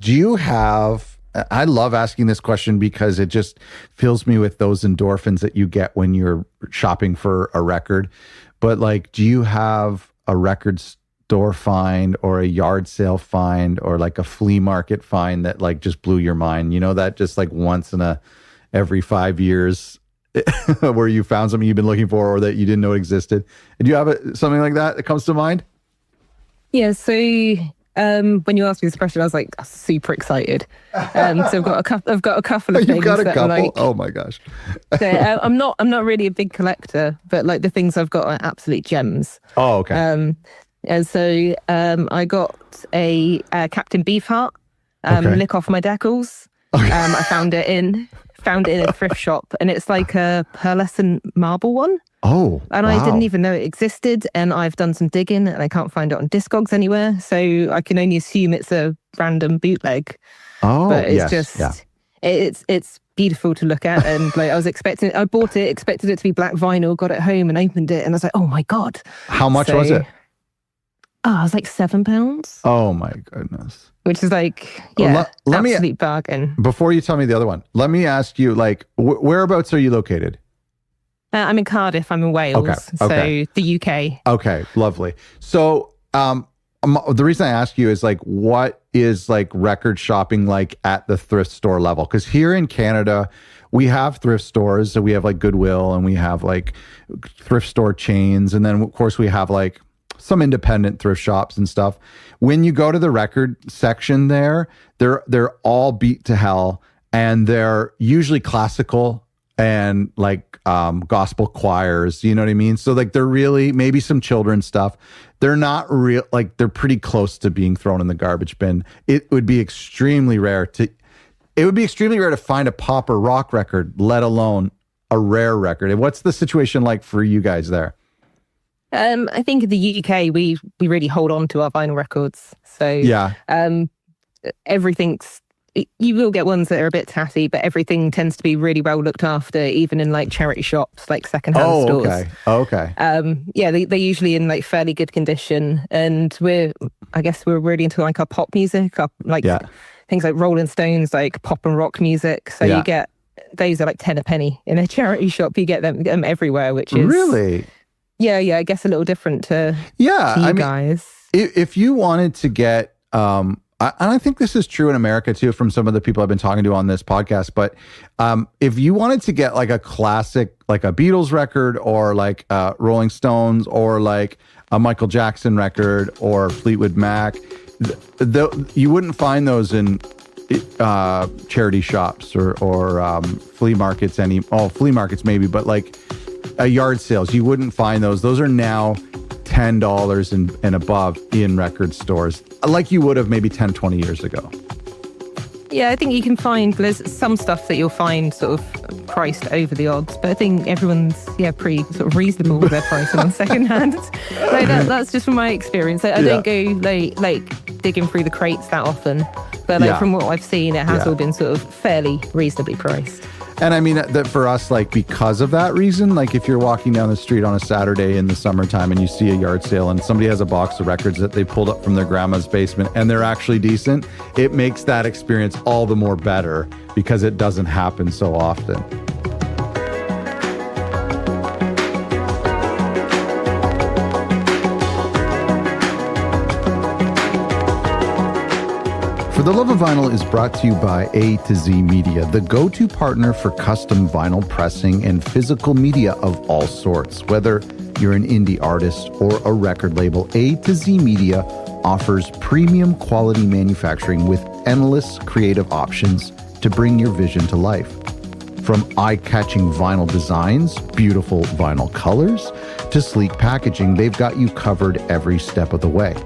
Do you have, I love asking this question because it just fills me with those endorphins that you get when you're shopping for a record. But like, do you have a record store find or a yard sale find or like a flea market find that like just blew your mind? You know, that just like once in every 5 years where you found something you've been looking for or that you didn't know existed. Do you have something like that comes to mind? Yeah, so when you asked me this question, I was like super excited. So I've got a couple of things. You've got a couple? Like, oh my gosh. So I'm not really a big collector, but like the things I've got are absolute gems. Oh, okay. And so I got a Captain Beefheart, lick off my decals. Okay. I found it in a thrift shop, and it's like a pearlescent marble one. Oh, and wow. I didn't even know it existed, and I've done some digging, and I can't find it on Discogs anywhere, so I can only assume it's a random bootleg. Oh, but it's yes, it's beautiful to look at, and like I bought it, expected it to be black vinyl, got it home and opened it, and I was like, oh my god. How much was it? Oh, it was like £7. Oh my goodness. Which is like, absolute bargain. Before you tell me the other one, let me ask you, like, whereabouts are you located? I'm in Cardiff. I'm in Wales. Okay. So the UK. Okay, lovely. So the reason I ask you is like, what is like record shopping like at the thrift store level? Because here in Canada, we have thrift stores. So we have like Goodwill and we have like thrift store chains. And then of course we have like some independent thrift shops and stuff. When you go to the record section there, they're all beat to hell, and they're usually classical and like gospel choirs, you know what I mean? So like they're really maybe some children's stuff. They're not real, like they're pretty close to being thrown in the garbage bin. It would be extremely rare to find a pop or rock record, let alone a rare record. And what's the situation like for you guys there? I think in the UK, we really hold on to our vinyl records. So yeah, everything's, you will get ones that are a bit tatty, but everything tends to be really well looked after, even in like charity shops, like secondhand stores. Okay. Yeah, they're usually in like fairly good condition, and we're really into like our pop music, things like Rolling Stones, like pop and rock music. So you get, those are like 10 a penny in a charity shop. You get them everywhere, which is really. Yeah, I guess a little different to you guys. If you wanted to get, and I think this is true in America too, from some of the people I've been talking to on this podcast, but if you wanted to get like a classic, like a Beatles record or like Rolling Stones or like a Michael Jackson record or Fleetwood Mac, you wouldn't find those in charity shops or flea markets flea markets maybe, but like yard sales, you wouldn't find those. Those are now $10 and above in record stores, like you would have maybe 10, 20 years ago. Yeah, I think you can find, there's some stuff that you'll find sort of priced over the odds, but I think everyone's pretty sort of reasonable with their pricing on secondhand. Like that's just from my experience. I don't go like digging through the crates that often, but like from what I've seen, it has all been sort of fairly reasonably priced. And I mean that for us, like because of that reason, like if you're walking down the street on a Saturday in the summertime and you see a yard sale and somebody has a box of records that they pulled up from their grandma's basement and they're actually decent, it makes that experience all the more better because it doesn't happen so often. The Love of Vinyl is brought to you by A to Z Media, the go-to partner for custom vinyl pressing and physical media of all sorts. Whether you're an indie artist or a record label, A to Z Media offers premium quality manufacturing with endless creative options to bring your vision to life. From eye-catching vinyl designs, beautiful vinyl colors, to sleek packaging, they've got you covered every step of the way.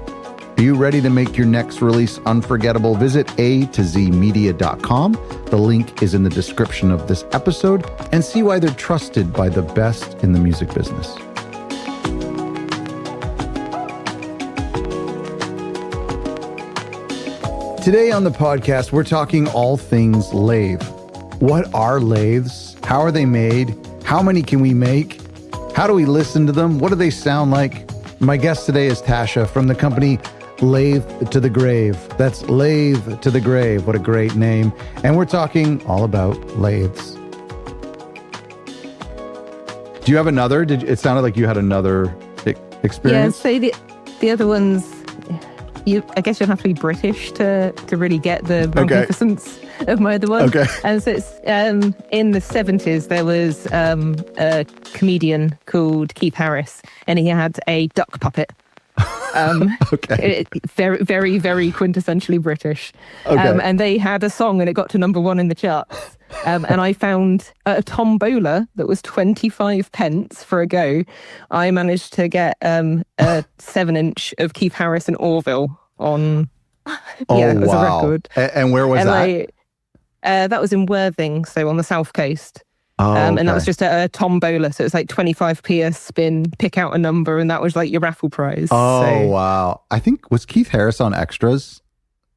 Are you ready to make your next release unforgettable? Visit A2Zmedia.com. The link is in the description of this episode, and see why they're trusted by the best in the music business. Today on the podcast, we're talking all things lathe. What are lathes? How are they made? How many can we make? How do we listen to them? What do they sound like? My guest today is Tasha from the company Lathe to the Grave. That's Lathe to the Grave. What a great name. And we're talking all about lathes. Do you have another? It sounded like you had another experience? Yeah, so the other ones, I guess you'll have to be British to really get the magnificence of my other one. Okay. And so it's in the 70s, there was a comedian called Keith Harris, and he had a duck puppet. Very, very, very quintessentially British. And they had a song and it got to number 1 in the charts. And I found a tombola that was 25 pence for a go. I managed to get a 7-inch of Keith Harris and Orville on as a record. And where was that? That was in Worthing, so on the south coast. And that was just a tombola, so it was like 25p a spin, pick out a number, and that was like your raffle prize. Wow. I think, was Keith Harris on Extras,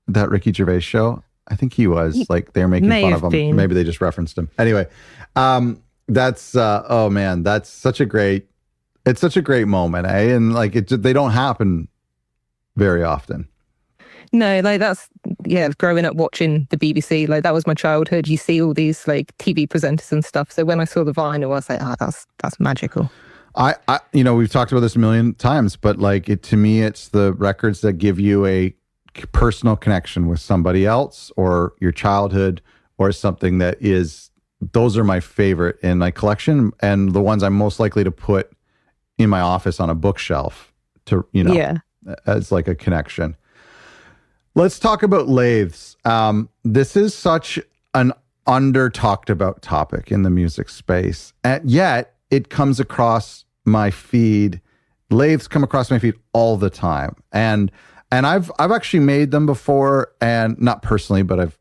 that Ricky Gervais show? I think he was. Like, they were making fun of him. Been. Maybe they just referenced him. Anyway, that's, oh man, it's such a great moment, eh? And like, they don't happen very often. No, like growing up watching the BBC, like that was my childhood. You see all these like TV presenters and stuff. So when I saw the vinyl, I was like, that's magical. I we've talked about this a million times, but like to me, it's the records that give you a personal connection with somebody else or your childhood or something those are my favorite in my collection and the ones I'm most likely to put in my office on a bookshelf as like a connection. Let's talk about lathes. This is such an under-talked about topic in the music space, and yet it comes across my feed. Lathes come across my feed all the time, and I've actually made them before, and not personally, but I've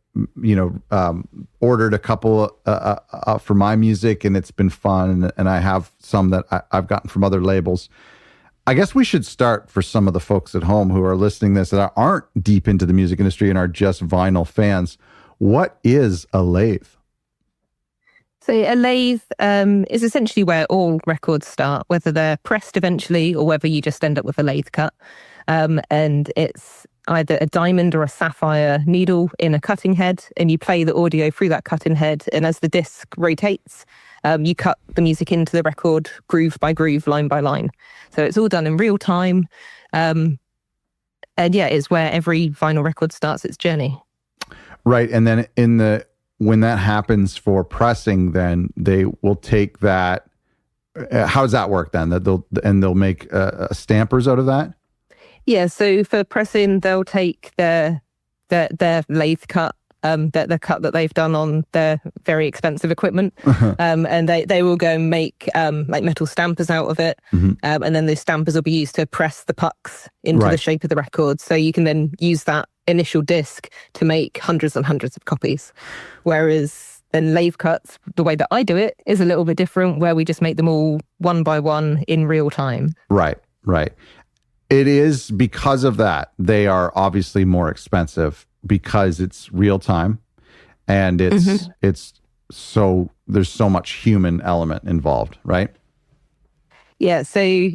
ordered a couple for my music, and it's been fun. And I have some that I've gotten from other labels. I guess we should start for some of the folks at home who are listening to this that aren't deep into the music industry and are just vinyl fans. What is a lathe? So a lathe is essentially where all records start, whether they're pressed eventually or whether you just end up with a lathe cut. And it's either a diamond or a sapphire needle in a cutting head, and you play the audio through that cutting head. And as the disc rotates, you cut the music into the record groove by groove, line by line. So it's all done in real time. And it's where every vinyl record starts its journey. Right. And then when that happens for pressing, then they will take that. How does that work then? They'll make stampers out of that? Yeah. So for pressing, they'll take their lathe cut, the cut that they've done on their very expensive equipment. And they will go and make like metal stampers out of it. Mm-hmm. And then those stampers will be used to press the pucks into the shape of the record. So you can then use that initial disc to make hundreds and hundreds of copies. Whereas then lathe cuts, the way that I do it is a little bit different, where we just make them all one by one in real time. Right. It is because of that. They are obviously more expensive because it's real time, and it's so there's so much human element involved, right? Yeah. So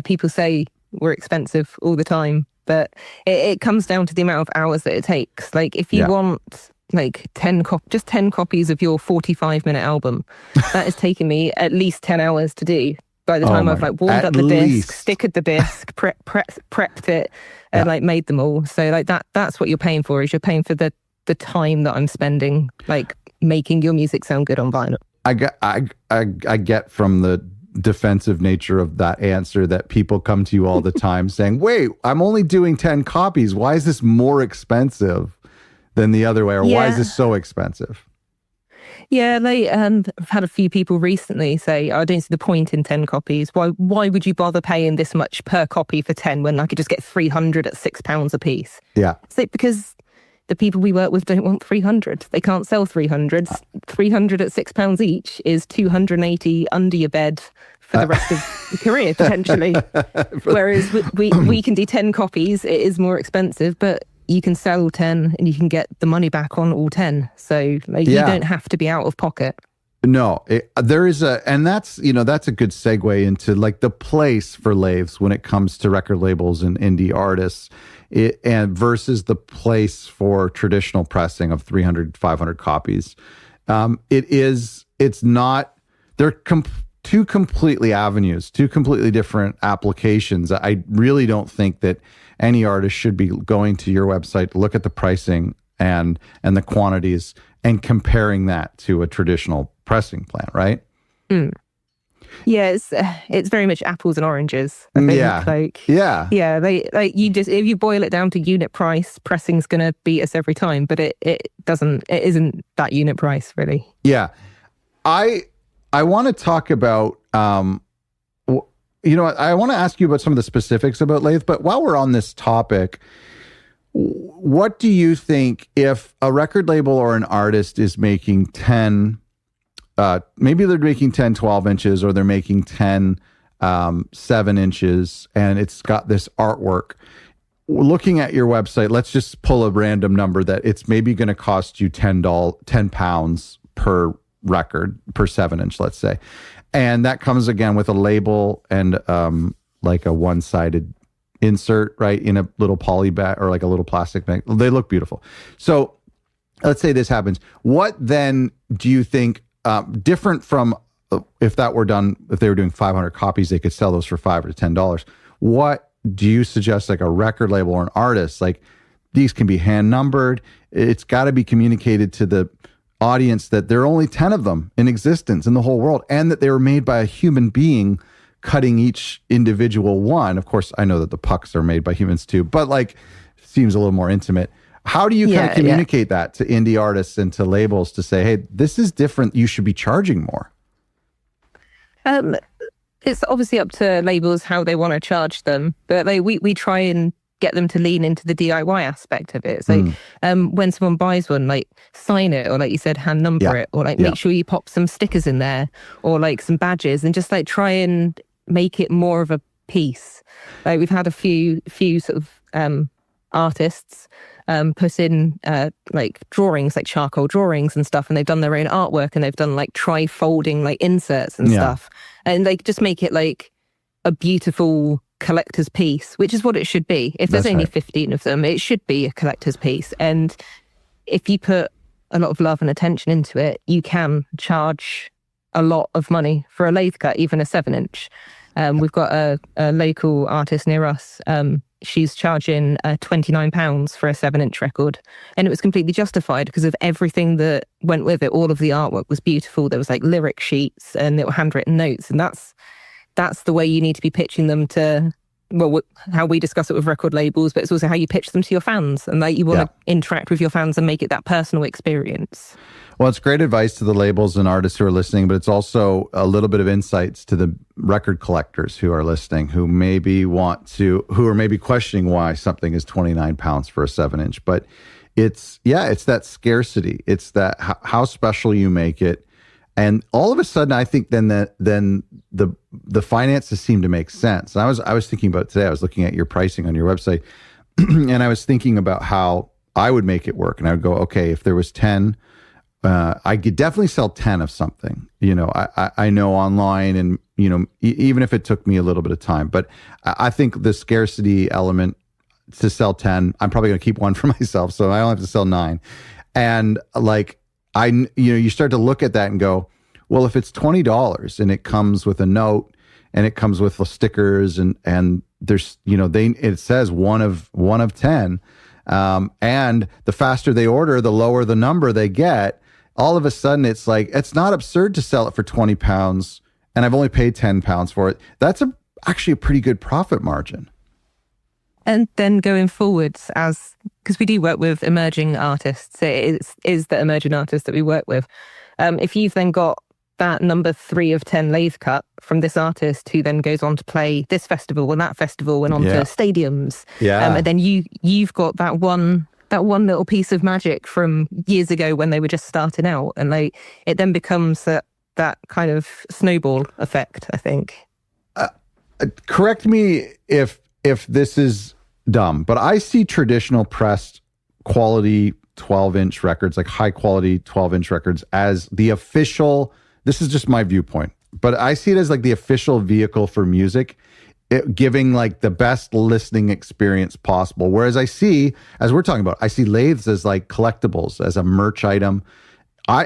people say we're expensive all the time, but it comes down to the amount of hours that it takes. Like if you want like 10 copies of your 45-minute album, that has taken me at least 10 hours to do. By the time I've like warmed up the disc, stickered the disc, prepped it, and like made them all. So like that's what you're paying for, is you're paying for the time that I'm spending like making your music sound good on vinyl. I get from the defensive nature of that answer that people come to you all the time saying, wait, I'm only doing 10 copies. Why is this more expensive than the other way? Or why is this so expensive? Yeah, I've had a few people recently say, I don't see the point in 10 copies. Why would you bother paying this much per copy for 10 when I could just get 300 at £6 a piece? Yeah. It's like, because the people we work with don't want 300. They can't sell 300. 300 at £6 each is 280 under your bed for the rest of your career, potentially. Whereas we can do 10 copies. It is more expensive, but you can sell all 10 and you can get the money back on all 10. So you don't have to be out of pocket. No, there is and that's, that's a good segue into like the place for lathes when it comes to record labels and indie artists, and versus the place for traditional pressing of 300, 500 copies. It's not, they're two completely avenues, two completely different applications. I really don't think that any artist should be going to your website to look at the pricing and the quantities and comparing that to a traditional pressing plant, right? Mm. Yeah, it's very much apples and oranges. I think. Yeah. They if you boil it down to unit price, pressing's going to beat us every time, but it isn't that unit price really. Yeah, I want to talk about I want to ask you about some of the specifics about lathe, but while we're on this topic, what do you think if a record label or an artist is making 10, maybe they're making 10, 12 inches, or they're making 10, 7 inches, and it's got this artwork. Looking at your website, let's just pull a random number that it's maybe going to cost you £10 per record, per 7-inch, let's say. And that comes again with a label and like a one-sided insert, right, in a little poly bag or like a little plastic bag. They look beautiful. So let's say this happens. What then do you think, different from if they were doing 500 copies, they could sell those for $5 or $10. What do you suggest, like a record label or an artist, like these can be hand numbered? It's got to be communicated to the audience that there are only 10 of them in existence in the whole world, and that they were made by a human being cutting each individual one. Of course, I know that the pucks are made by humans too, but like seems a little more intimate. How do you kind of communicate that to indie artists and to labels to say, hey, this is different, you should be charging more? It's obviously up to labels how they want to charge them, but we try and get them to lean into the DIY aspect of it. So when someone buys one, like sign it, or like you said, hand number it, or like make sure you pop some stickers in there, or like some badges, and just like try and make it more of a piece. Like we've had a few sort of artists put in like drawings, like charcoal drawings and stuff, and they've done their own artwork, and they've done like tri-folding like inserts and stuff, and they just make it like a beautiful collector's piece, which is what it should be. If there's only 15 of them, it should be a collector's piece. And if you put a lot of love and attention into it, you can charge a lot of money for a lathe cut, even a 7-inch. We've got a local artist near us. She's charging £29 for a 7-inch record, and it was completely justified because of everything that went with it. All of the artwork was beautiful. There was like lyric sheets and little handwritten notes, and that's the way you need to be pitching them to, well, how we discuss it with record labels, but it's also how you pitch them to your fans, and like you want to interact with your fans and make it that personal experience. Well, it's great advice to the labels and artists who are listening, but it's also a little bit of insights to the record collectors who are listening, who are maybe questioning why something is £29 for a 7-inch. But it's that scarcity. It's that how special you make it. And all of a sudden, I think then the finances seem to make sense. And I was thinking about today, I was looking at your pricing on your website, and I was thinking about how I would make it work. And I would go, okay, if there was 10, I could definitely sell 10 of something. I know online, and even if it took me a little bit of time. But I think the scarcity element to sell 10, I'm probably going to keep one for myself, so I only have to sell 9. And like you start to look at that and go, well, if it's $20 and it comes with a note and it comes with the stickers and there's it says one of 10, and the faster they order, the lower the number they get. All of a sudden, it's like, it's not absurd to sell it for £20, and I've only paid £10 for it. That's actually a pretty good profit margin. And then going forwards, because we do work with emerging artists, it is the emerging artists that we work with. If you've then got that number 3 of 10 lathe cut from this artist who then goes on to play this festival and that festival and onto stadiums, and then you've got that one little piece of magic from years ago when they were just starting out, and it then becomes that kind of snowball effect, I think. Correct me if this is dumb, but I see traditional pressed quality 12-inch records, like high quality 12-inch records, as the official this is just my viewpoint, but I see it as like the official vehicle for music, giving like the best listening experience possible. Whereas I see, as we're talking about, I see lathes as like collectibles, as a merch item.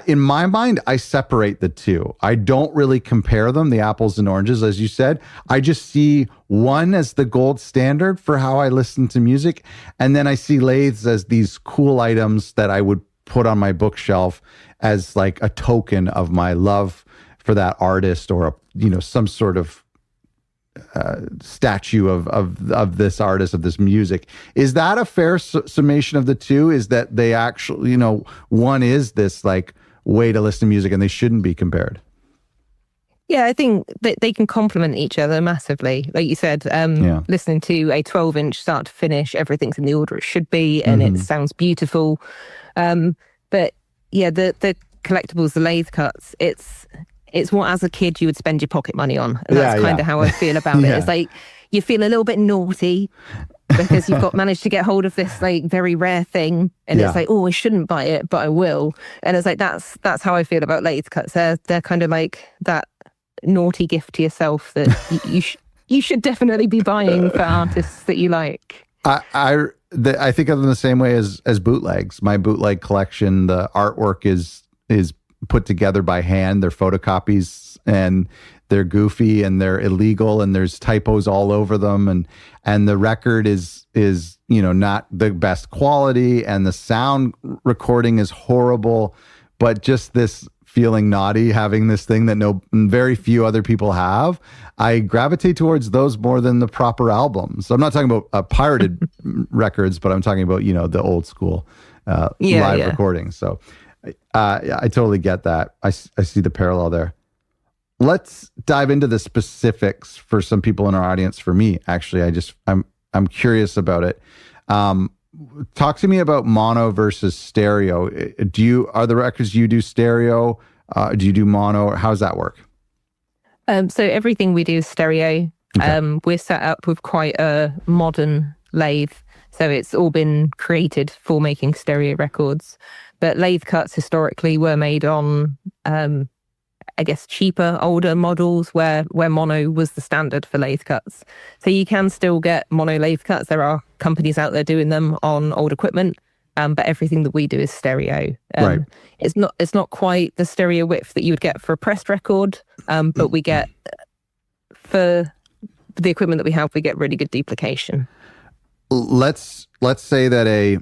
In my mind, I separate the two. I don't really compare them, the apples and oranges, as you said. I just see one as the gold standard for how I listen to music. And then I see lathes as these cool items that I would put on my bookshelf as like a token of my love for that artist, or some sort of statue of this artist, of this music. Is that a fair summation of the two? Is that they actually, one is this like way to listen to music and they shouldn't be compared? Yeah, I think they can complement each other massively. Like you said, listening to a 12-inch start to finish, everything's in the order it should be, and it sounds beautiful. But yeah, the collectibles, the lathe cuts, it's what as a kid you would spend your pocket money on. And that's kind of how I feel about it. It's like you feel a little bit naughty because you've managed to get hold of this like very rare thing, and it's like, oh, I shouldn't buy it, but I will. And it's like that's how I feel about lathe cuts. They're kind of like that naughty gift to yourself that you should definitely be buying for artists that you like. I think of them the same way as bootlegs. My bootleg collection, the artwork is put together by hand. They're photocopies, and they're goofy and they're illegal, and there's typos all over them, and the record is not the best quality, and the sound recording is horrible, but just this feeling naughty, having this thing that very few other people have. I gravitate towards those more than the proper albums. I'm not talking about pirated records, but I'm talking about the old school live recordings. So I totally get that. I see the parallel there. Let's dive into the specifics for some people in our audience. For me, actually, I'm curious about it. Talk to me about mono versus stereo. Are the records you do stereo? Do you do mono? How does that work? So everything we do is stereo. Okay. We're set up with quite a modern lathe, so it's all been created for making stereo records. But lathe cuts historically were made on, I guess, cheaper, older models where mono was the standard for lathe cuts. So you can still get mono lathe cuts. There are companies out there doing them on old equipment, but everything that we do is stereo. Right. It's not quite the stereo width that you would get for a pressed record, but we get, for the equipment that we have, we get really good duplication. Let's say that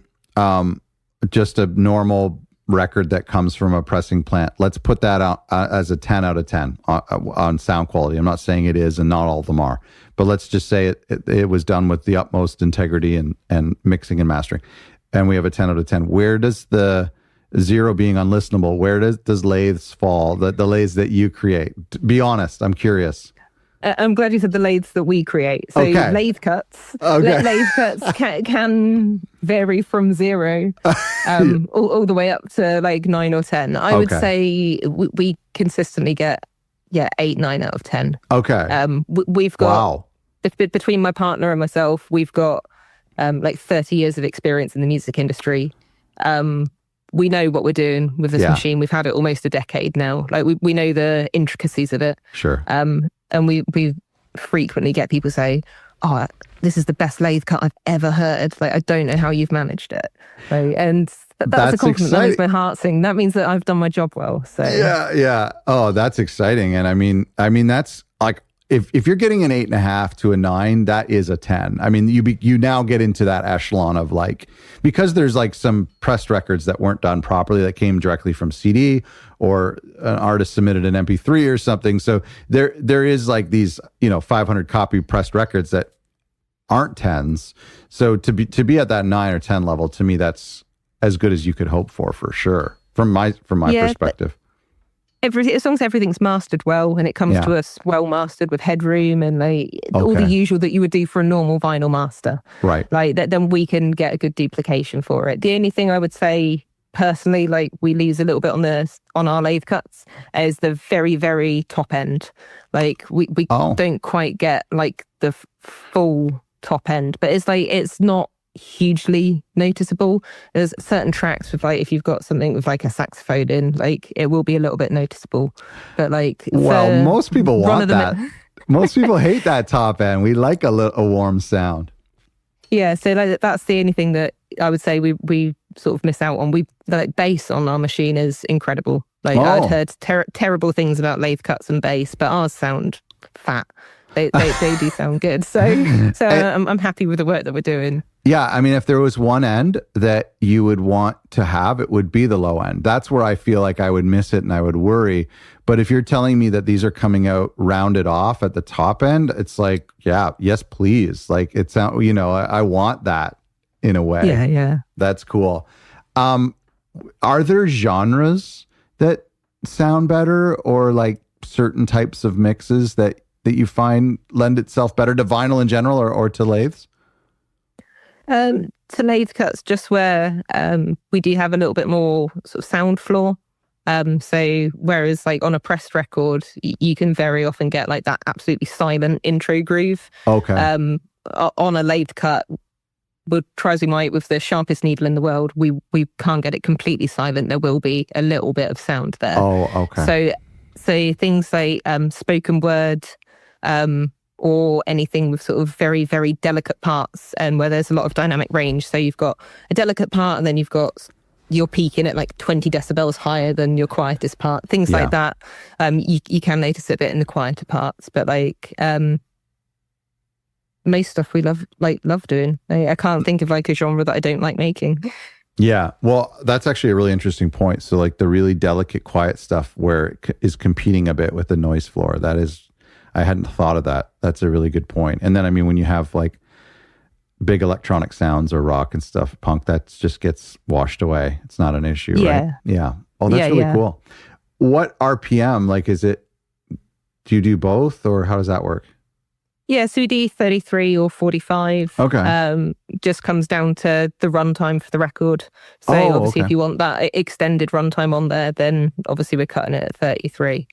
just a normal record that comes from a pressing plant, let's put that out as a 10 out of 10 on sound quality. I'm not saying it is, and not all of them are, but let's just say it was done with the utmost integrity and mixing and mastering, and we have a 10 out of 10. Where does the 0 being unlistenable, where does lathes fall, the lathes that you create? Be honest, I'm curious. I'm glad you said the lathes that we create. So lathe cuts. Lathe cuts can vary from 0 all the way up to like 9 or 10. I would say we consistently get 8, 9 out of 10. Okay. We've got between my partner and myself, we've got like 30 years of experience in the music industry. We know what we're doing with this machine. We've had it almost a decade now. Like we know the intricacies of it. Sure. And we frequently get people say, "Oh, this is the best lathe cut I've ever heard. Like, I don't know how you've managed it." And that's a compliment. That makes my heart sing. That means that I've done my job well. So yeah. Oh, that's exciting. And I mean that's like, if you're getting an 8.5 to a 9, that is a 10. I mean, you now get into that echelon of like, because there's like some pressed records that weren't done properly that came directly from CD, or an artist submitted an MP3 or something. So there is like these 500 copy pressed records that aren't 10s. So to be at that 9 or 10 level, to me, that's as good as you could hope for sure, from my perspective. As long as everything's mastered well, and it comes to us well mastered with headroom and all the usual that you would do for a normal vinyl master, right? Like that, then we can get a good duplication for it. The only thing I would say personally, like we lose a little bit on our lathe cuts, is the very, very top end. Like we don't quite get like the full top end, but it's like it's not hugely noticeable. There's certain tracks with like, if you've got something with like a saxophone in, like it will be a little bit noticeable. But like, well, most people want run-of-the-mill- that. Most people hate that top end. We like a warm sound. Yeah, so like that's the only thing that I would say we sort of miss out on. We like bass on our machine is incredible. Like I'd heard terrible things about lathe cuts and bass, but ours sound fat. They do sound good. So I'm happy with the work that we're doing. Yeah, I mean, if there was one end that you would want to have, it would be the low end. That's where I feel like I would miss it and I would worry. But if you're telling me that these are coming out rounded off at the top end, it's like, yeah, yes, please. Like it's, I want that in a way. Yeah. That's cool. Are there genres that sound better, or like certain types of mixes that you find lend itself better to vinyl in general, or to lathes? To lathe cuts, just where we do have a little bit more sort of sound floor. So whereas like on a pressed record, you can very often get like that absolutely silent intro groove. Okay. On a lathe cut, we'll try as we might with the sharpest needle in the world, we can't get it completely silent. There will be a little bit of sound there. Oh, okay. So things like spoken word, or anything with sort of very, very delicate parts, and where there's a lot of dynamic range. So you've got a delicate part, and then you're peaking at like 20 decibels higher than your quietest part. Things like that. You can notice it a bit in the quieter parts, but like most stuff we love doing. I can't think of like a genre that I don't like making. Yeah, well, that's actually a really interesting point. So like the really delicate, quiet stuff where it is competing a bit with the noise floor. That is, I hadn't thought of that. That's a really good point. And then, I mean, when you have like big electronic sounds or rock and stuff, punk, that just gets washed away. It's not an issue, right? Yeah. Oh, that's really cool. What RPM, like, do you do both, or how does that work? Yeah, so we do 33 or 45. Okay. Just comes down to the runtime for the record. So obviously if you want that extended runtime on there, then obviously we're cutting it at 33.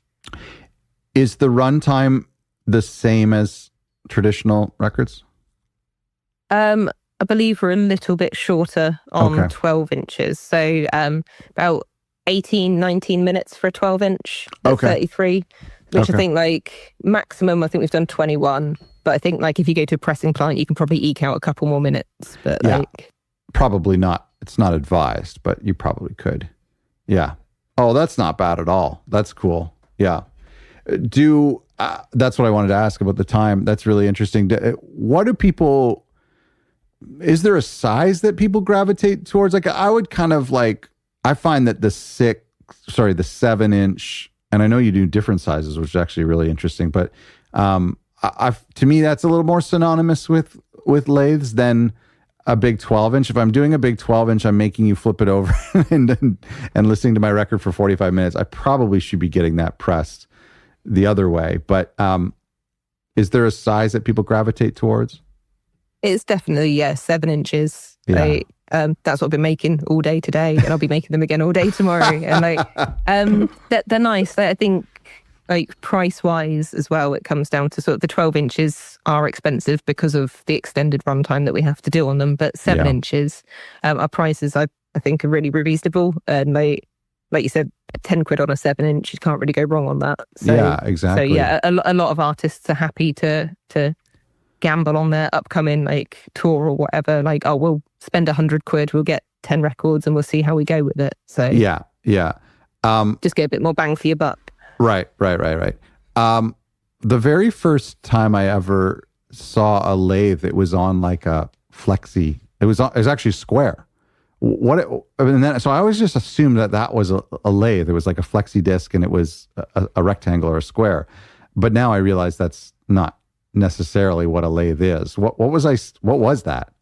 Is the runtime the same as traditional records? I believe we're a little bit shorter on 12 inches. So about 18, 19 minutes for a 12 inch at 33, which I think like maximum, I think we've done 21. But I think like if you go to a pressing plant, you can probably eke out a couple more minutes. But probably not. It's not advised, but you probably could. Yeah. Oh, that's not bad at all. That's cool. Yeah. That's what I wanted to ask about the time. That's really interesting. Is there a size that people gravitate towards? Like I would kind of like, I find that the 7-inch, and I know you do different sizes, which is actually really interesting, but to me, that's a little more synonymous with lathes than a big 12-inch. If I'm doing a big 12-inch, I'm making you flip it over and listening to my record for 45 minutes. I probably should be getting that pressed the other way. But is there a size that people gravitate towards? It's definitely, 7 inches. Yeah. That's what I've been making all day today, and I'll be making them again all day tomorrow. And like, they're nice. I think like price wise as well, it comes down to sort of the 12 inches are expensive because of the extended runtime that we have to do on them. But 7 inches, our prices I think are really reasonable. And like you said, 10 quid on a 7 inch, you can't really go wrong on that. So, yeah, exactly. So yeah, a lot of artists are happy to gamble on their upcoming like tour or whatever. Like, oh, we'll spend 100 quid, we'll get 10 records, and we'll see how we go with it. So yeah. Just get a bit more bang for your buck. Right. The very first time I ever saw a lathe, it was on like a flexi. It was actually square. So I always just assumed that was a lathe. It was like a flexi disc, and it was a rectangle or a square. But now I realize that's not necessarily what a lathe is. What was that?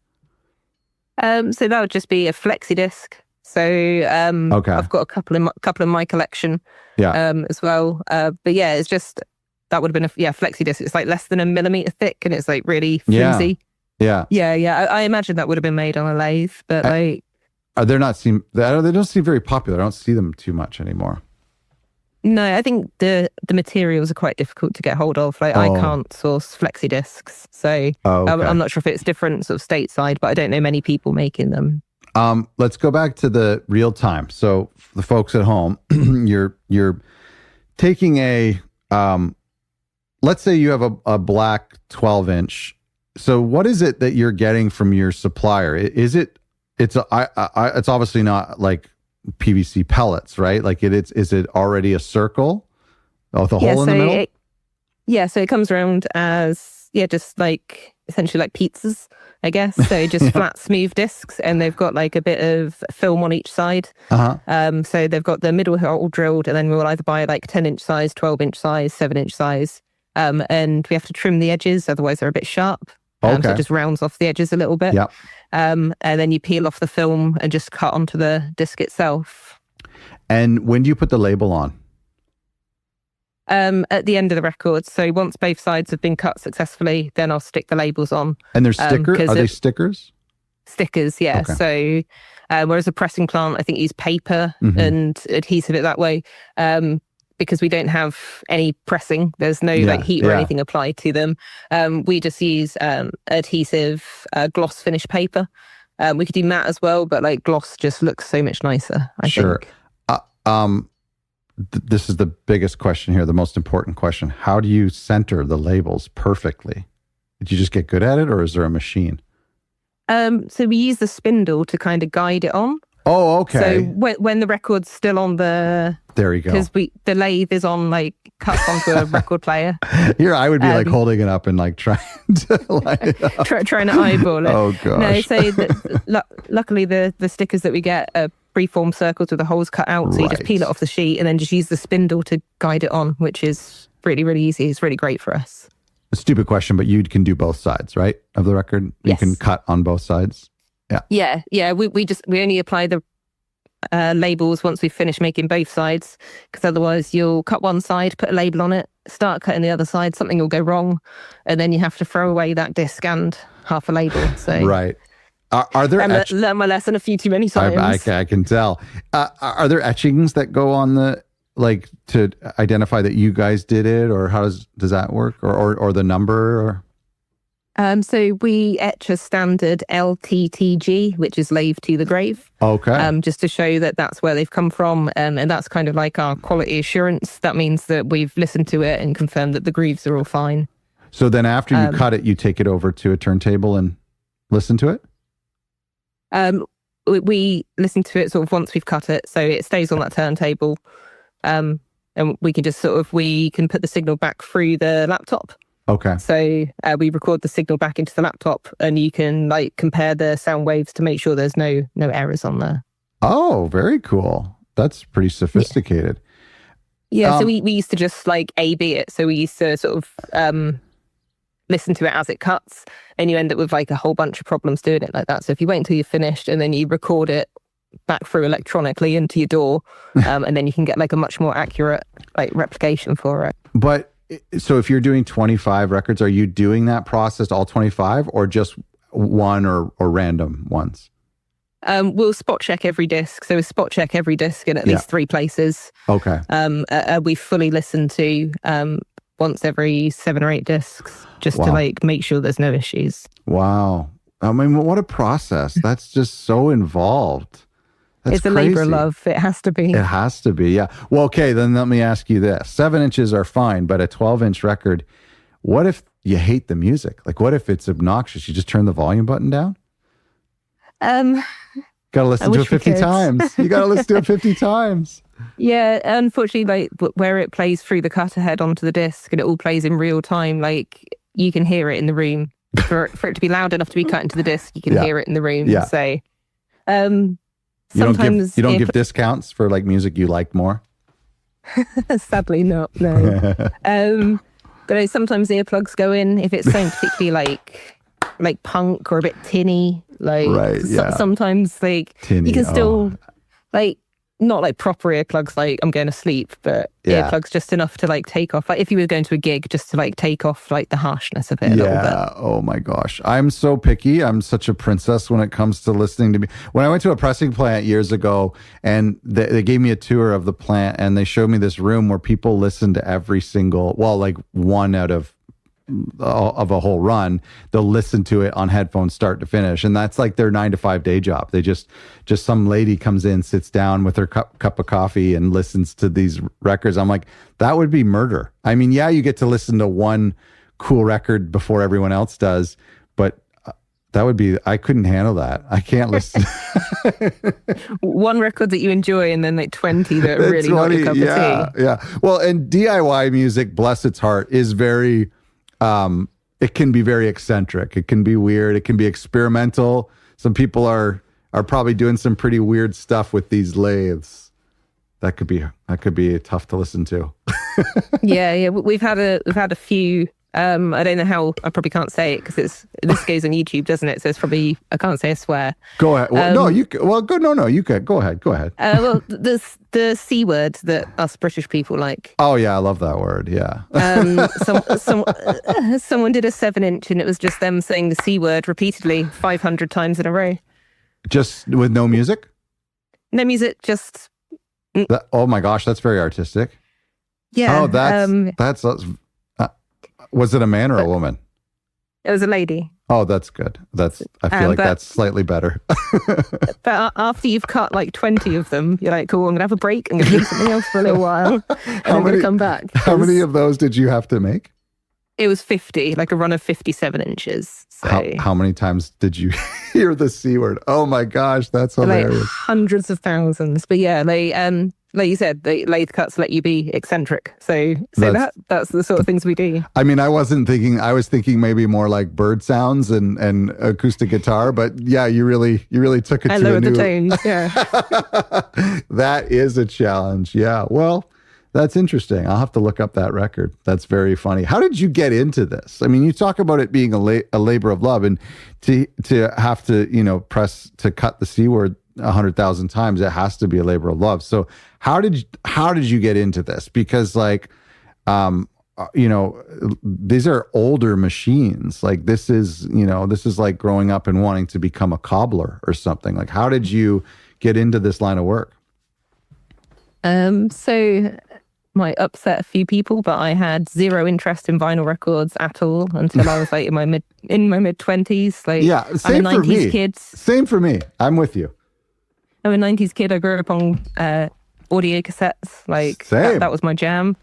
So that would just be a flexi disc. So I've got a couple in my collection as well. But yeah, it's just that would have been a flexi disc. It's like less than a millimeter thick, and it's like really flimsy. Yeah. I imagine that would have been made on a lathe, but they don't seem very popular. I don't see them too much anymore. No, I think the materials are quite difficult to get hold of. Like I can't source flexi discs, so Okay. I'm not sure if it's different sort of stateside, but I don't know many people making them. Let's go back to the real time. So the folks at home, you're taking a let's say you have a black 12-inch. So what is it that you're getting from your supplier? It's obviously not like PVC pellets, right? Like is it already a circle with a hole in the middle? So it comes around as just like essentially like pizzas, I guess. So just flat, smooth discs, and they've got like a bit of film on each side. So they've got the middle hole drilled, and then we'll either buy like 10-inch size, 12-inch size, 7-inch size, and we have to trim the edges, otherwise they're a bit sharp. So it just rounds off the edges a little bit. Yep. And then you peel off the film and just cut onto the disc itself. And when do you put the label on? At the end of the record. So once both sides have been cut successfully, then I'll stick the labels on. And they're stickers? Are they stickers? Stickers, yeah. Okay. So whereas a pressing plant, I think use paper and adhesive it that way. Because we don't have any pressing, there's no like heat or anything applied to them. We just use adhesive gloss finish paper. We could do matte as well, but like gloss just looks so much nicer, I think. This is the biggest question here, the most important question. How do you center the labels perfectly? Did you just get good at it, or is there a machine? So we use the spindle to kind of guide it on. Oh, okay. So when the record's still on the... There you go. Because the lathe is on, like, cut onto a record player. Here, I would be like holding it up and like trying to line it up. Trying to eyeball it. Oh, gosh. No, so luckily the stickers that we get are preformed circles with the holes cut out. So you just peel it off the sheet and then just use the spindle to guide it on, which is really, really easy. It's really great for us. A stupid question, but you can do both sides, right, of the record? Yes. You can cut on both sides? Yeah. We only apply the labels once we've finished making both sides, because otherwise you'll cut one side, put a label on it, start cutting the other side, something will go wrong, and then you have to throw away that disc and half a label. So right. Are there learn my lesson a few too many times. I can tell. Are there etchings that go on the to identify that you guys did it, or how does that work, or the number? Or? So we etch a standard LTTG, which is lathe to the grave. Okay. Just to show that that's where they've come from. And that's kind of like our quality assurance. That means that we've listened to it and confirmed that the grooves are all fine. So then after you cut it, you take it over to a turntable and listen to it? We listen to it sort of once we've cut it. So it stays on that turntable. And we can just we can put the signal back through the laptop. Okay. So we record the signal back into the laptop, and you can compare the sound waves to make sure there's no errors on there. Oh, very cool. That's pretty sophisticated. Yeah. So we used to just A/B it. So we used to sort of listen to it as it cuts, and you end up with a whole bunch of problems doing it like that. So if you wait until you're finished and then you record it back through electronically into your DAW, and then you can get a much more accurate replication for it. But so if you're doing 25 records, are you doing that process all 25, or just one or random ones? We'll spot check every disc. So we spot check every disc in at least 3 places. Okay. We fully listen to once every 7 or 8 discs, just to make sure there's no issues. Wow. I mean, what a process. That's just so involved. That's it's a labor of love. It has to be. It has to be, yeah. Well, okay, then let me ask you this. 7 inches are fine, but a 12-inch record, what if you hate the music? What if it's obnoxious? You just turn the volume button down? Got to listen to it 50 times. You got to listen to it 50 times. Yeah, unfortunately, where it plays through the cutter head onto the disc and it all plays in real time, you can hear it in the room. For it to be loud enough to be cut into the disc, you can hear it in the room. Yeah. So, sometimes you don't give discounts for music you liked more? Sadly not, no. But sometimes earplugs go in if it's something particularly like punk or a bit tinny. Right, yeah. Sometimes tinny, you can still not like proper earplugs, like I'm going to sleep, but earplugs just enough to like take off. Like if you were going to a gig, just to like take off like the harshness of it a little bit. Oh my gosh. I'm so picky. I'm such a princess when it comes to listening to me. When I went to a pressing plant years ago and they gave me a tour of the plant and they showed me this room where people listen to every single, well, like one out of a whole run, they'll listen to it on headphones start to finish, and that's like their 9 to 5 day job. They just some lady comes in, sits down with her cup of coffee and listens to these records. I'm like, that would be murder. I mean, yeah, you get to listen to one cool record before everyone else does, but that would be, I couldn't handle that. I can't listen. One record that you enjoy and then like 20 that are really not your cup of tea. Yeah. Well, and DIY music, bless its heart, is very it can be very eccentric. It can be weird. It can be experimental. Some people are probably doing some pretty weird stuff with these lathes. That could be tough to listen to. Yeah. We've had a few. I don't know how. I probably can't say it because this goes on YouTube, doesn't it? So it's probably, I can't say a swear. Go ahead. Well, no, you. Well, go. No, you could. Go ahead. Well, the C word that us British people like. Oh yeah, I love that word. Yeah. Someone did a 7-inch and it was just them saying the C word repeatedly 500 times in a row. Just with no music. No music, just. Oh my gosh, that's very artistic. Yeah. Oh, that's. Was it a man or a woman? It was a lady. Oh, that's good. I feel like that's slightly better. But after you've cut like 20 of them, you're like, cool, I'm going to have a break. I'm going to do something else for a little while. And I'm going to come back. How many of those did you have to make? It was 50, like a run of 57 inches. So how many times did you hear the C word? Oh my gosh, that's hilarious. Like hundreds of thousands. But yeah, like you said, the lathe cuts let you be eccentric. So that's the sort of things we do. I mean, I was thinking maybe more like bird sounds and acoustic guitar, but yeah, you really took it to a new... I lowered the tones, yeah. That is a challenge. Yeah. Well, that's interesting. I'll have to look up that record. That's very funny. How did you get into this? I mean, you talk about it being a labor of love, and to have to, press to cut the C word 100,000 times, it has to be a labor of love. So how did you get into this? Because these are older machines. Like this is like growing up and wanting to become a cobbler or something. Like, how did you get into this line of work? So might upset a few people, but I had zero interest in vinyl records at all until I was like in my mid 20s. Like, yeah, same I'm a 90s for me. kid. Same for me. I'm with you. I'm a 90s kid. I grew up on audio cassettes. Like that was my jam.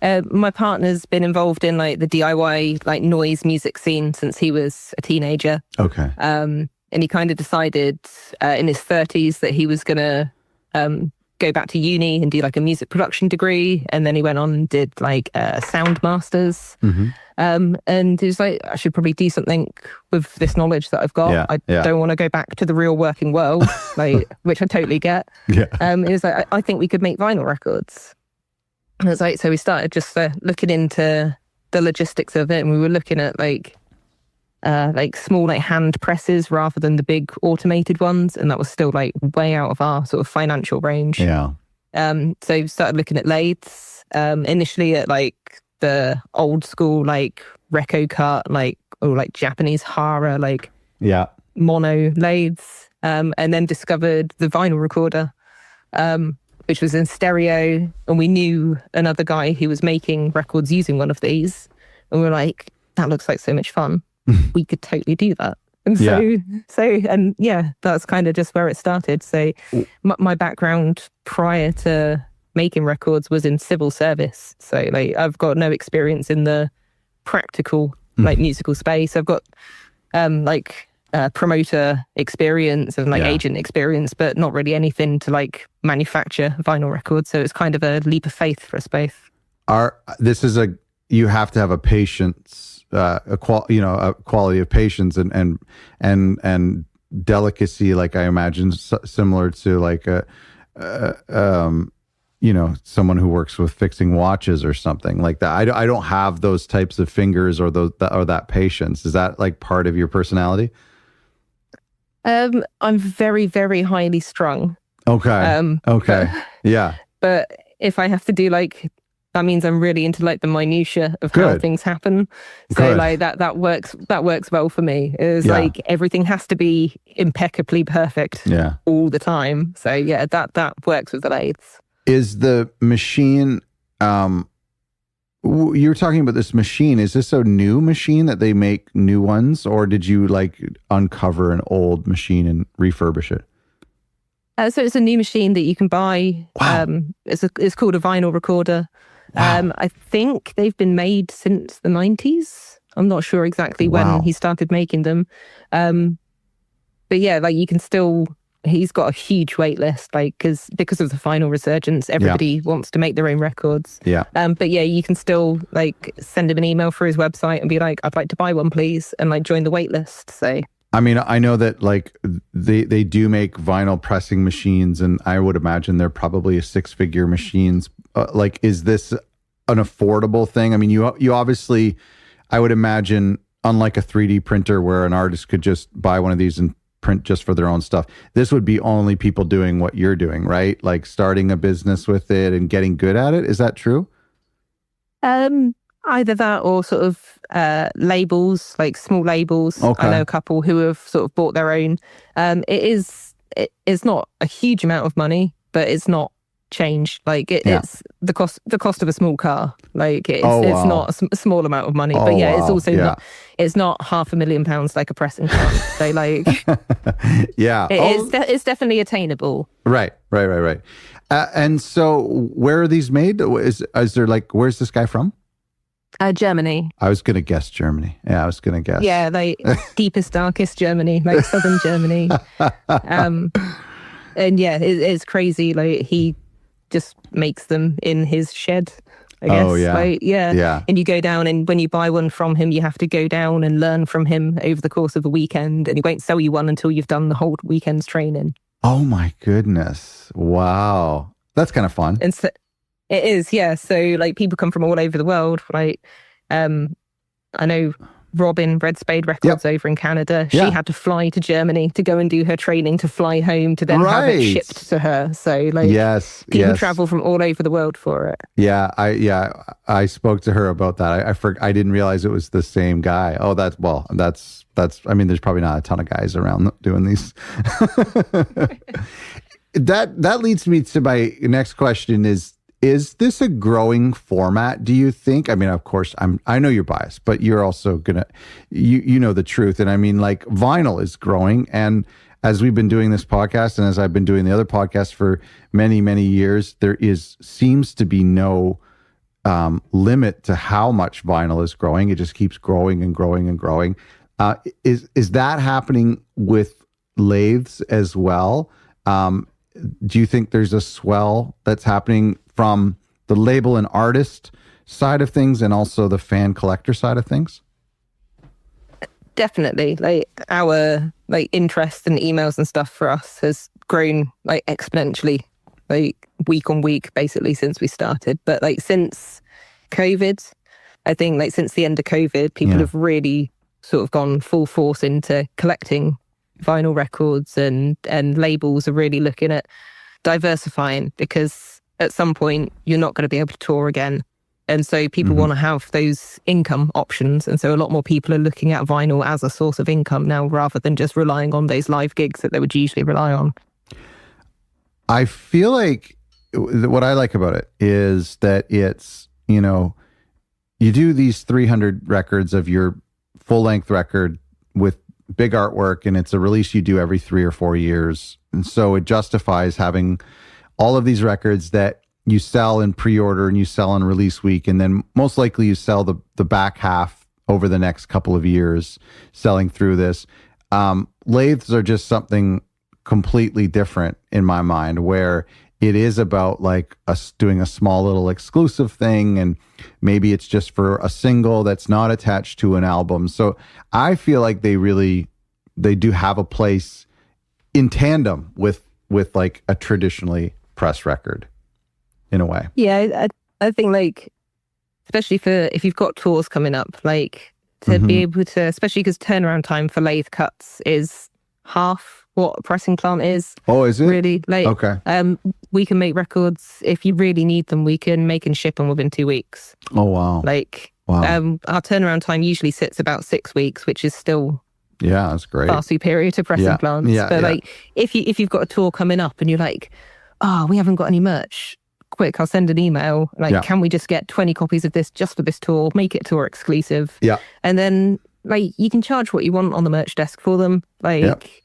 My partner's been involved in like the DIY like noise music scene since he was a teenager. Okay. And he kind of decided in his 30s that he was gonna go back to uni and do like a music production degree, and then he went on and did like sound masters. Mm-hmm. And he was like, I should probably do something with this knowledge that I've got. I don't want to go back to the real working world, like which I totally get. Yeah. It was like, I think we could make vinyl records. And it was like, so we started just looking into the logistics of it, and we were looking at like small like hand presses rather than the big automated ones, and that was still like way out of our sort of financial range. Yeah. So we started looking at lathes, initially at like the old school like Reco cut, like or like Japanese Hara, like mono lathes, and then discovered the vinyl recorder, which was in stereo, and we knew another guy who was making records using one of these, and we were like, that looks like so much fun. We could totally do that. And that's kind of just where it started. So my background prior to making records was in civil service. So like I've got no experience in the practical like musical space. I've got promoter experience and like agent experience, but not really anything to like manufacture vinyl records. So it's kind of a leap of faith for us both. You have to have a patience, a quality of patience and delicacy. Like I imagine similar to like someone who works with fixing watches or something like that. I don't have those types of fingers or that patience. Is that like part of your personality? I'm very, very highly strung. Okay. Okay. Yeah. But if I have to do like, that means I'm really into like the minutia of how Good. things happen. So Good. like that works well for me. It's Yeah. like everything has to be impeccably perfect Yeah. all the time. So yeah, that works with the lathes. Is the machine, you were talking about this machine. Is this a new machine that they make new ones, or did you like uncover an old machine and refurbish it? So it's a new machine that you can buy. Wow. It's called a vinyl recorder. Wow. I think they've been made since the 90s. I'm not sure exactly when he started making them. But yeah, like you can still, he's got a huge wait list, like because of the vinyl resurgence, everybody wants to make their own records. Yeah. But yeah, you can still like send him an email through his website and be like, I'd like to buy one, please, and like join the wait list. So I mean, I know that like they do make vinyl pressing machines, and I would imagine they're probably a 6-figure machines. Like, is this an affordable thing? I mean, you obviously, I would imagine, unlike a 3D printer where an artist could just buy one of these and print just for their own stuff, this would be only people doing what you're doing, right? Like starting a business with it and getting good at it. Is that true? Either that or sort of labels, like small labels. Okay. I know a couple who have sort of bought their own. It's not a huge amount of money, but it's not changed. Like it's the cost of a small car. Like it's not a small amount of money, but yeah, it's also not. It's not £500,000 like a pressing plant. So like, yeah, it's definitely attainable. Right. And so, where are these made? Is there like, where's this guy from? Germany. I was gonna guess Germany. Yeah, I was gonna guess. Yeah, like deepest, darkest Germany, like southern Germany. And yeah, it's crazy. Like he just makes them in his shed, I guess. Oh yeah. Like, yeah. And you go down, and when you buy one from him, you have to go down and learn from him over the course of a weekend, and he won't sell you one until you've done the whole weekend's training. Oh my goodness! Wow, that's kind of fun. And so, it is, yeah. So like people come from all over the world. Like, I know Robin Red Spade Records over in Canada. She had to fly to Germany to go and do her training, to fly home to then have it shipped to her. So like, people travel from all over the world for it. Yeah, I spoke to her about that. I didn't realize it was the same guy. Oh, that's. I mean, there's probably not a ton of guys around doing these. That leads me to my next question: Is this a growing format, do you think? I mean, of course, I know you're biased, but you're also gonna, you know the truth. And I mean, like, vinyl is growing. And as we've been doing this podcast, and as I've been doing the other podcasts for many, many years, there seems to be no limit to how much vinyl is growing. It just keeps growing and growing and growing. Is that happening with lathes as well? Do you think there's a swell that's happening from the label and artist side of things and also the fan collector side of things? Definitely. Like our like interest and emails and stuff for us has grown like exponentially, like week on week, basically since we started. But like since COVID, I think like since the end of COVID, people have really sort of gone full force into collecting vinyl records, and labels are really looking at diversifying, because at some point you're not going to be able to tour again, and so people want to have those income options, and so a lot more people are looking at vinyl as a source of income now, rather than just relying on those live gigs that they would usually rely on. I feel like what I like about it is that it's, you know, you do these 300 records of your full-length record with big artwork, and it's a release you do every 3 or 4 years. And so it justifies having all of these records that you sell in pre-order and you sell on release week. And then most likely you sell the back half over the next couple of years selling through this. Lathes are just something completely different in my mind, where it is about like us doing a small little exclusive thing, and maybe it's just for a single that's not attached to an album. So I feel like they do have a place in tandem with like a traditionally pressed record in a way. Yeah, I think like, especially for if you've got tours coming up, like to be able to, especially because turnaround time for lathe cuts is half what a pressing plant is. Oh, is it? Really? Like, Okay. we can make records. If you really need them, we can make and ship them within 2 weeks. Oh, wow. Like, Wow. our turnaround time usually sits about 6 weeks, which is still Yeah, that's great. far superior to pressing plants. Yeah, but yeah. like, if you've got a tour coming up and you're like, oh, we haven't got any merch, quick, I'll send an email. Like, can we just get 20 copies of this just for this tour? Make it tour exclusive. Yeah. And then like you can charge what you want on the merch desk for them. Like,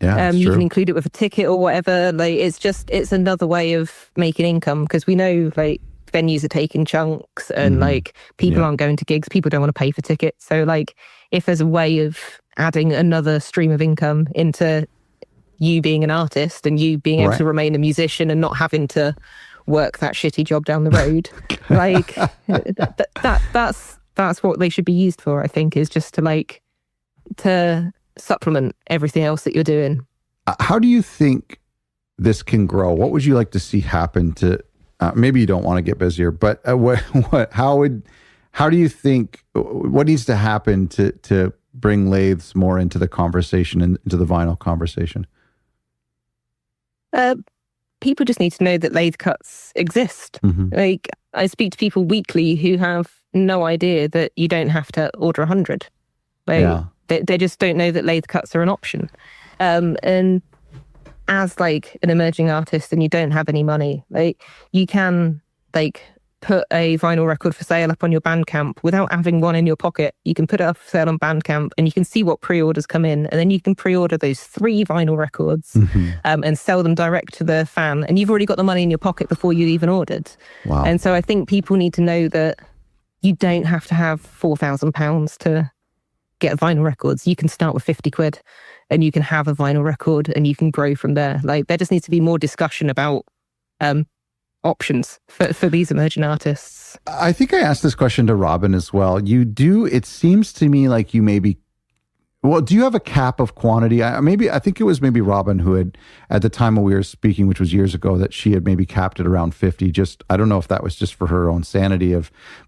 you can include it with a ticket or whatever. Like, it's another way of making income, because we know like venues are taking chunks and like people aren't going to gigs. People don't want to pay for tickets. So like, if there's a way of adding another stream of income into you being an artist and you being able to remain a musician and not having to work that shitty job down the road, like that's what they should be used for, I think, is just to supplement everything else that you're doing. How do you think this can grow? What would you like to see happen to, maybe you don't want to get busier, but how do you think, what needs to happen to bring lathes more into the conversation and into the vinyl conversation? People just need to know that lathe cuts exist. Like, I speak to people weekly who have no idea that you don't have to order 100. They just don't know that lathe cuts are an option. And as like an emerging artist and you don't have any money, like you can like put a vinyl record for sale up on your Bandcamp without having one in your pocket. You can put it up for sale on Bandcamp and you can see what pre-orders come in, and then you can pre-order those 3 vinyl records and sell them direct to the fan, and you've already got the money in your pocket before you even ordered. Wow. And so I think people need to know that you don't have to have £4,000 to get vinyl records. You can start with 50 quid and you can have a vinyl record and you can grow from there. Like, there just needs to be more discussion about options for these emerging artists. I think I asked this question to Robin as well. It seems to me like you maybe, do you have a cap of quantity? I think it was maybe Robin who had, at the time when we were speaking, which was years ago, that she had maybe capped it around 50. I don't know if that was just for her own sanity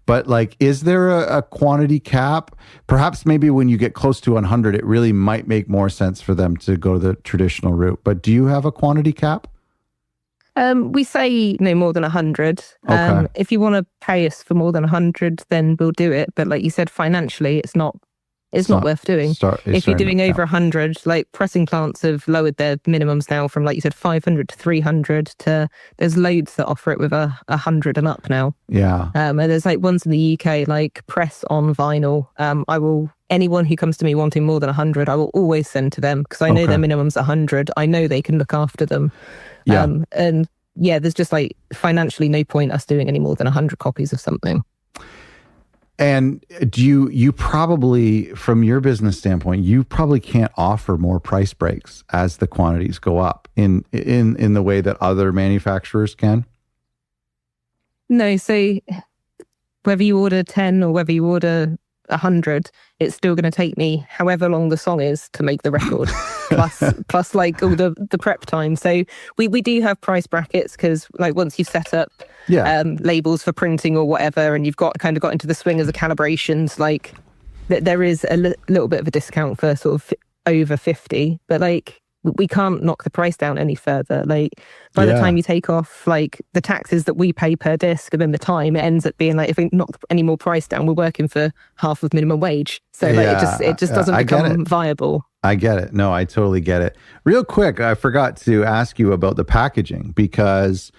but like, is there a quantity cap? Perhaps maybe when you get close to 100, it really might make more sense for them to go the traditional route. But do you have a quantity cap? We say no more than 100. Okay. If you want to pay us for more than 100, then we'll do it. But like you said, financially, it's not worth doing. If you're doing over 100, like pressing plants have lowered their minimums now from, like you said, 500 to 300 to there's loads that offer it with 100 and up now. Yeah. And there's like ones in the UK, like Press on Vinyl. Anyone who comes to me wanting more than 100, I will always send to them, because I know their minimum's 100. I know they can look after them. Yeah. And yeah, there's just like financially no point us doing any more than 100 copies of something. And do you probably, from your business standpoint, you probably can't offer more price breaks as the quantities go up in the way that other manufacturers can? No, so whether you order 10 or whether you order 100, it's still going to take me however long the song is to make the record, plus like all the prep time. So we do have price brackets, because like once you've set up labels for printing or whatever, and you've got into the swing of the calibrations, like there is a little bit of a discount for sort of over 50, but like we can't knock the price down any further. Like by the time you take off like the taxes that we pay per disc, and then the time, it ends up being like, if we knock any more price down, we're working for half of minimum wage. So like it just doesn't become viable. I get it. No, I totally get it. Real quick, I forgot to ask you about the packaging, because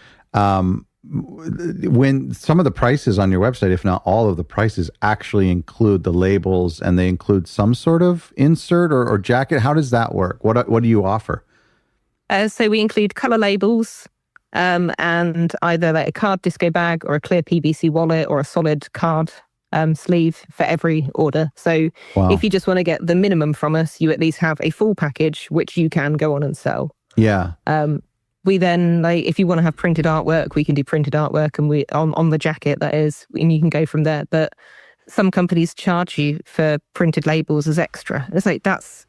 when some of the prices on your website, if not all of the prices, actually include the labels, and they include some sort of insert or jacket. How does that work? What do you offer? So we include color labels, and either like a card disco bag or a clear PVC wallet or a solid card sleeve for every order. So if you just want to get the minimum from us, you at least have a full package, which you can go on and sell. Yeah. We then, like, if you want to have printed artwork, we can do printed artwork, and we on the jacket, that is, and you can go from there. But some companies charge you for printed labels as extra. It's like, that's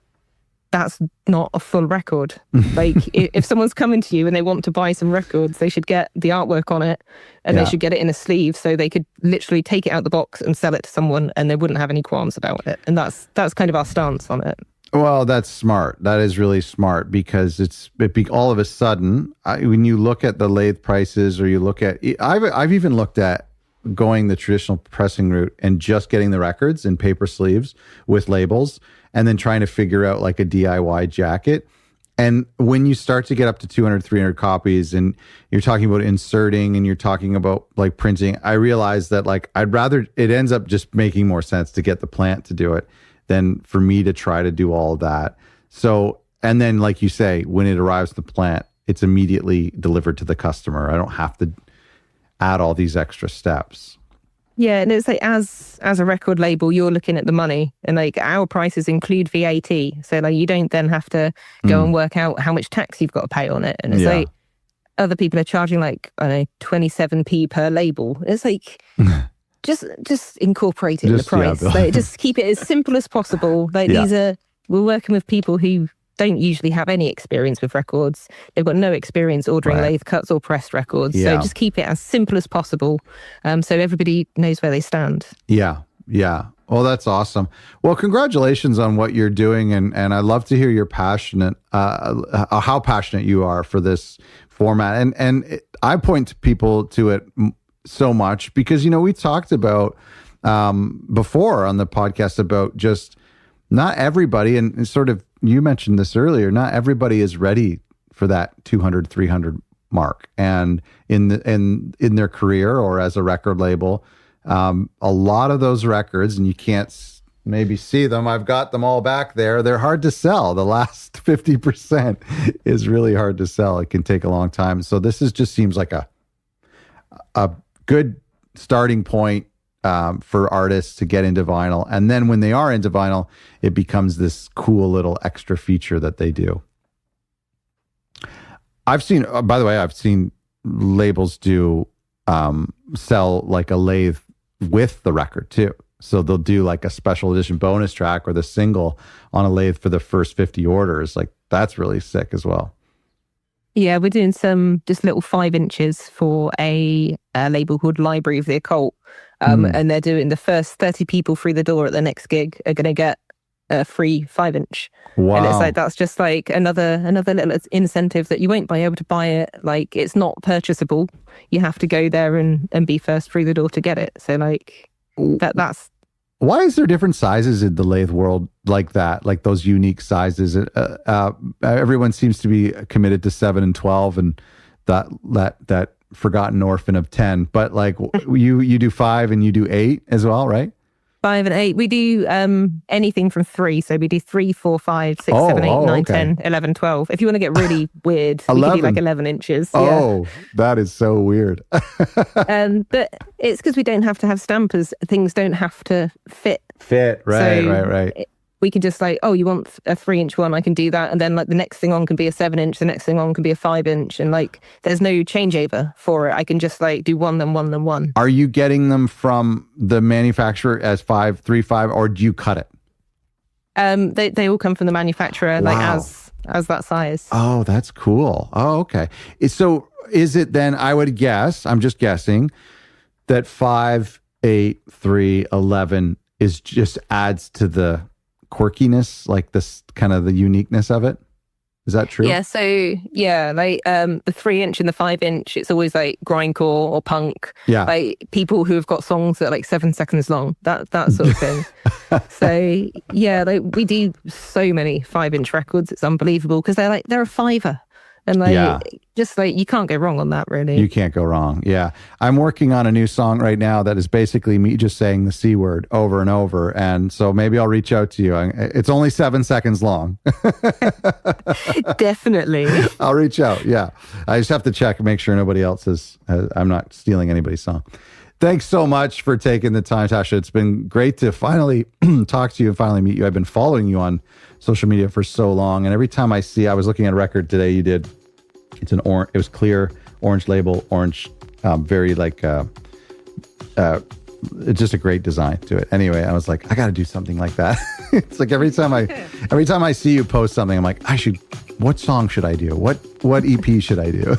not a full record. Like, if someone's coming to you and they want to buy some records, they should get the artwork on it, and they should get it in a sleeve, so they could literally take it out the box and sell it to someone, and they wouldn't have any qualms about it. And that's kind of our stance on it. Well, that's smart. That is really smart because all of a sudden, when you look at the lathe prices, or you look at, I've even looked at going the traditional pressing route and just getting the records in paper sleeves with labels, and then trying to figure out like a DIY jacket. And when you start to get up to 200, 300 copies, and you're talking about inserting and you're talking about like printing, I realize that like it ends up just making more sense to get the plant to do it than for me to try to do all of that. So, and then like you say, when it arrives at the plant, it's immediately delivered to the customer. I don't have to add all these extra steps. Yeah, and it's like as a record label, you're looking at the money, and like our prices include VAT. So like you don't then have to go and work out how much tax you've got to pay on it. And it's like other people are charging like, I don't know, 27p per label. It's like just incorporate it in the price. Like, just keep it as simple as possible. Like we're working with people who don't usually have any experience with records. They've got no experience ordering lathe cuts or pressed records. So just keep it as simple as possible, so everybody knows where they stand. Yeah. Well, that's awesome. Well, congratulations on what you're doing, and I love to hear your how passionate you are for this format. And I point to people to it so much because we talked about before on the podcast about just not everybody, and sort of you mentioned this earlier, not everybody is ready for that 200, 300 mark. And in their career or as a record label, a lot of those records, and you can't maybe see them, I've got them all back there, they're hard to sell. The last 50% is really hard to sell. It can take a long time. So this just seems like a good starting point for artists to get into vinyl. And then when they are into vinyl, it becomes this cool little extra feature that they do. I've seen labels do sell like a lathe with the record too. So they'll do like a special edition bonus track or the single on a lathe for the first 50 orders. Like that's really sick as well. Yeah, we're doing some just little 5 inches for a label called Library of the Occult. And they're doing the first 30 people through the door at the next gig are going to get a free 5-inch. Wow. And it's like, that's just like another little incentive that you won't be able to buy it. Like it's not purchasable. You have to go there and be first through the door to get it. So like that's. Why is there different sizes in the lathe world like that? Like those unique sizes? Everyone seems to be committed to 7 and 12 and that forgotten orphan of 10, but like you do 5 and you do 8 as well, right? 5 and 8. We do anything from 3. So we do 3, 4, 5, 6, 7, 8, 9, 10, 11, 12. If you want to get really weird, we can do like 11 inches. Oh, that is so weird. But it's because we don't have to have stampers. Things don't have to fit. Right, so right. We can just like, oh, you want a 3-inch one? I can do that. And then like the next thing on can be a 7-inch. The next thing on can be a 5-inch. And like, there's no changeover for it. I can just like do one, then one, then one. Are you getting them from the manufacturer as 5, 3, 5, or do you cut it? They all come from the manufacturer, like as that size. Oh, that's cool. Oh, okay. So is it then, I would guess, I'm just guessing, that 5, 8, 3, 11 is just adds to the quirkiness, like this kind of the uniqueness of it? Is that true? Yeah, so like the 3-inch and the 5-inch, it's always like grindcore or punk. Yeah. Like people who have got songs that are like 7 seconds long, that sort of thing. So yeah, like we do so many 5-inch records, it's unbelievable because they're a $5. And like, just like, you can't go wrong on that, really. You can't go wrong. Yeah. I'm working on a new song right now that is basically me just saying the C word over and over. And so maybe I'll reach out to you. It's only 7 seconds long. Definitely. I'll reach out. Yeah. I just have to check and make sure nobody else I'm not stealing anybody's song. Thanks so much for taking the time, Tasha. It's been great to finally talk to you and finally meet you. I've been following you on social media for so long. And every time I was looking at a record today you did, it was clear, orange label, orange, very like, it's just a great design to it. Anyway, I was like, I got to do something like that. It's like every time I see you post something, I'm like, I should what song should I do? What EP should I do?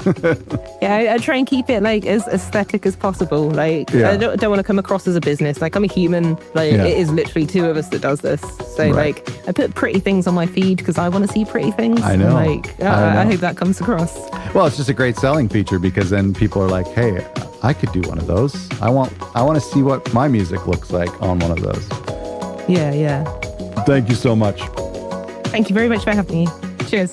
Yeah, I try and keep it like as aesthetic as possible. Like, I don't want to come across as a business. Like, I'm a human. Like, it is literally two of us that does this. So, like, I put pretty things on my feed because I want to see pretty things. I know. And, like, I hope that comes across. Well, it's just a great selling feature because then people are like, hey, I could do one of those. I want to see what my music looks like on one of those. Yeah. Thank you so much. Thank you very much for having me. Cheers.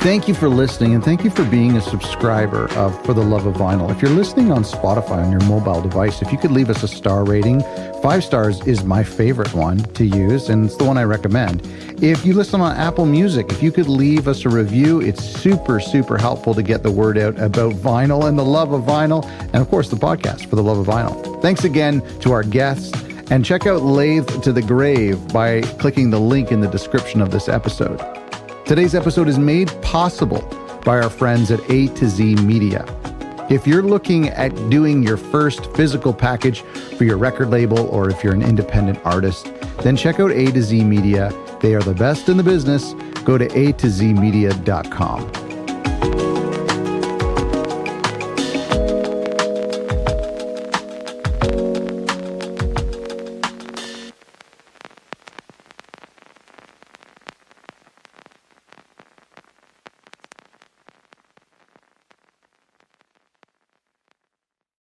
Thank you for listening, and thank you for being a subscriber of For the Love of Vinyl. If you're listening on Spotify on your mobile device, if you could leave us a star rating, 5 stars is my favorite one to use, and it's the one I recommend. If you listen on Apple Music, if you could leave us a review, it's super, super helpful to get the word out about vinyl and the love of vinyl, and of course the podcast For the Love of Vinyl. Thanks again to our guests, and check out Lathe to the Grave by clicking the link in the description of this episode. Today's episode is made possible by our friends at A to Z Media. If you're looking at doing your first physical package for your record label, or if you're an independent artist, then check out A to Z Media. They are the best in the business. Go to atozmedia.com.